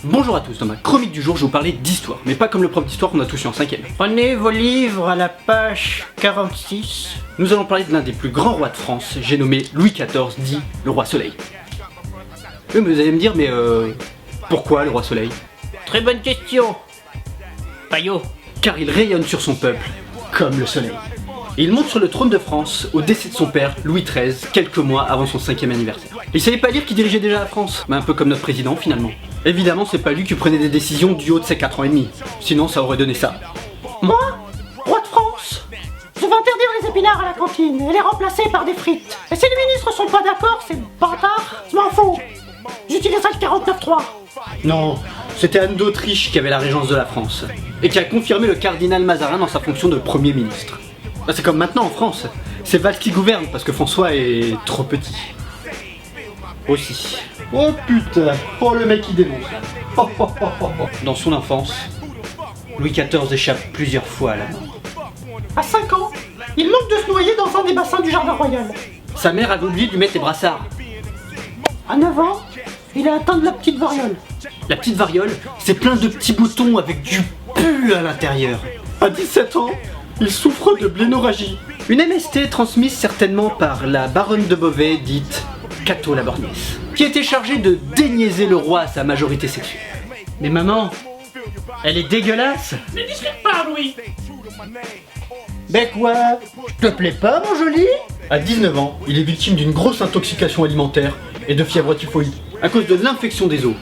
Bonjour à tous, dans ma chronique du jour je vais vous parler d'histoire, mais pas comme le prof d'histoire qu'on a tous eu en 5ème. Prenez vos livres à la page 46. Nous allons parler de l'un des plus grands rois de France, j'ai nommé Louis XIV, dit le roi Soleil. Oui, mais vous allez me dire, mais pourquoi le roi Soleil? Très bonne question. Payot. Car il rayonne sur son peuple, comme le soleil. Et il monte sur le trône de France au décès de son père, Louis XIII, quelques mois avant son 5ème anniversaire. Il savait pas lire qu'il dirigeait déjà la France, un peu comme notre président finalement. Évidemment, c'est pas lui qui prenait des décisions du haut de ses 4 ans et demi, sinon ça aurait donné ça. Moi, roi de France, je vais interdire les épinards à la cantine et les remplacer par des frites. Et si les ministres sont pas d'accord, c'est bâtard, je m'en fous. J'utiliserai le 49.3. Non, c'était Anne d'Autriche qui avait la régence de la France, et qui a confirmé le cardinal Mazarin dans sa fonction de Premier ministre. Bah, c'est comme maintenant en France, c'est Valls qui gouverne parce que François est trop petit. Aussi. Oh putain, oh le mec il dénonce. Oh, oh, oh, oh, oh. Dans son enfance, Louis XIV échappe plusieurs fois à la mort. À 5 ans, il manque de se noyer dans un des bassins du jardin royal. Sa mère avait oublié de lui mettre les brassards. À 9 ans, il a atteint de la petite variole. La petite variole, c'est plein de petits boutons avec du pu à l'intérieur. À 17 ans, il souffre de blénorragie. Une MST transmise certainement par la baronne de Beauvais, dite Cato la Borgnesse, qui était chargée de déniaiser le roi à sa majorité sexuelle. Mais maman, elle est dégueulasse. Ne discute pas, Louis. Ben quoi? Je te plais pas, mon joli? À 19 ans, il est victime d'une grosse intoxication alimentaire et de fièvre typhoïde, à cause de l'infection des os.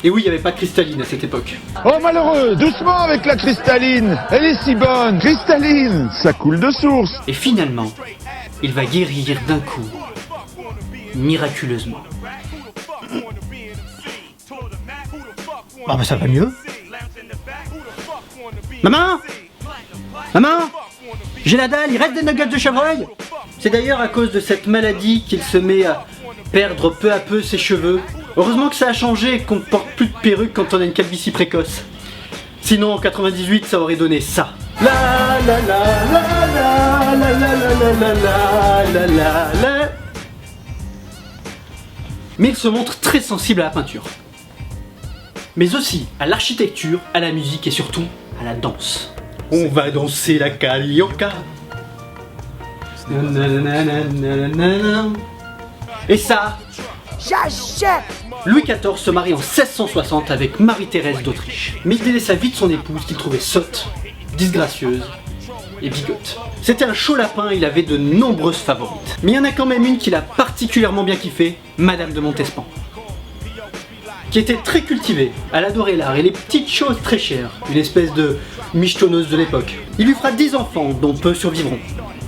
Et oui, il n'y avait pas de cristalline à cette époque. Oh malheureux, doucement avec la cristalline. Elle est si bonne, cristalline, ça coule de source. Et finalement, il va guérir d'un coup, miraculeusement. Ah bah ça va mieux. Maman, maman, j'ai la dalle, il reste des nuggets de chevreuil. C'est d'ailleurs à cause de cette maladie qu'il se met à perdre peu à peu ses cheveux. Heureusement que ça a changé et qu'on ne porte plus de perruque quand on a une calvitie précoce. Sinon en 98 ça aurait donné ça. La la la la la la la la la la la la. Mais il se montre très sensible à la peinture. Mais aussi à l'architecture, à la musique et surtout à la danse. On va danser la carioca. Et ça, Louis XIV se marie en 1660 avec Marie-Thérèse d'Autriche. Mais il délaissa vite son épouse qu'il trouvait sotte, disgracieuse et bigote. C'était un chaud lapin, il avait de nombreuses favorites. Mais il y en a quand même une qu'il a particulièrement bien kiffé, Madame de Montespan. Qui était très cultivée, elle adorait l'art et les petites choses très chères, une espèce de michetonneuse de l'époque. Il lui fera 10 enfants, dont peu survivront.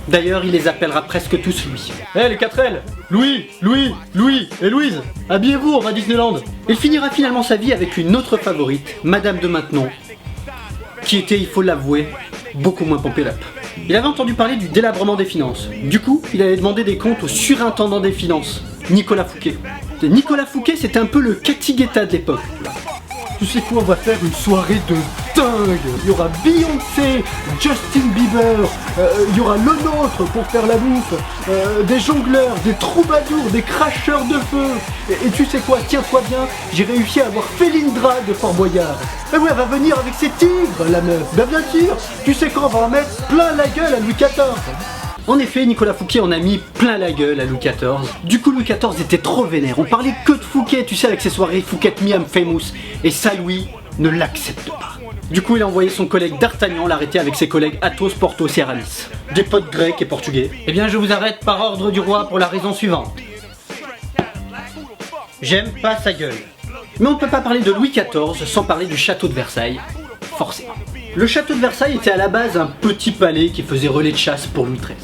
D'ailleurs, il les appellera presque tous Louis. Eh les 4 L, Louis, Louis, Louis et Louise, habillez-vous, on va à Disneyland. Il finira finalement sa vie avec une autre favorite, Madame de Maintenon, qui était, il faut l'avouer, beaucoup moins pompée up. Il avait entendu parler du délabrement des finances. Du coup, il allait demander des comptes au surintendant des finances, Nicolas Fouquet. Et Nicolas Fouquet, c'était un peu le Cathy Guetta de l'époque. Tu sais quoi, on va faire une soirée de dingue. Il y aura Beyoncé, Justin Bieber, il y aura le nôtre pour faire la bouffe, des jongleurs, des troubadours, des cracheurs de feu. Et tu sais quoi, tiens-toi bien, j'ai réussi à avoir Félindra de Fort Boyard. Et oui, elle va venir avec ses tigres, la meuf. Ben bien sûr, tu sais quoi, on va en mettre plein la gueule à Louis XIV. En effet, Nicolas Fouquet en a mis plein la gueule à Louis XIV. Du coup, Louis XIV était trop vénère. On parlait que de Fouquet, tu sais, avec ses soirées Fouquet Me I'm Famous. Et ça, Louis ne l'accepte pas. Du coup, il a envoyé son collègue D'Artagnan l'arrêter avec ses collègues Athos, Porthos et Aramis. Des potes grecs et portugais. Eh bien, je vous arrête par ordre du roi pour la raison suivante. J'aime pas sa gueule. Mais on ne peut pas parler de Louis XIV sans parler du château de Versailles. Forcément. Le château de Versailles était à la base un petit palais qui faisait relais de chasse pour Louis XIII.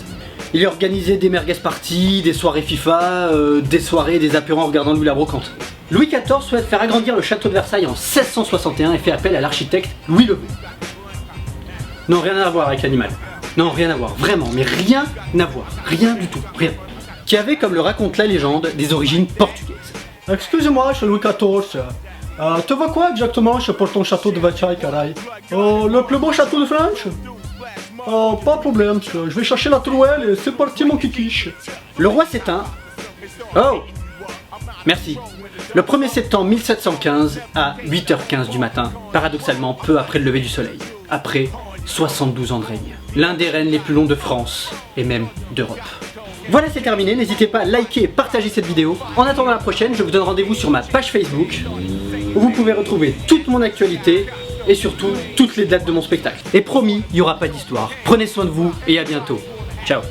Il y organisait des merguez parties, des soirées FIFA, des soirées des apéros en regardant Louis la Brocante. Louis XIV souhaite faire agrandir le château de Versailles en 1661 et fait appel à l'architecte Louis Le Vau. Non, rien à voir avec l'animal. Non, rien à voir, vraiment, mais rien à voir. Rien du tout, rien. Qui avait, comme le raconte la légende, des origines portugaises. Excusez-moi, chez Louis XIV. Tu veux quoi exactement pour ton château de Versailles, caray? Le plus beau château de France? Pas de problème, je vais chercher la trouelle et c'est parti mon kikiche. Le roi s'éteint. Oh! Merci. Le 1er septembre 1715 à 8h15 du matin, paradoxalement peu après le lever du soleil, après 72 ans de règne. L'un des règnes les plus longs de France et même d'Europe. Voilà, c'est terminé, n'hésitez pas à liker et partager cette vidéo. En attendant la prochaine, je vous donne rendez-vous sur ma page Facebook où vous pouvez retrouver toute mon actualité et surtout toutes les dates de mon spectacle. Et promis, il n'y aura pas d'histoire. Prenez soin de vous et à bientôt. Ciao.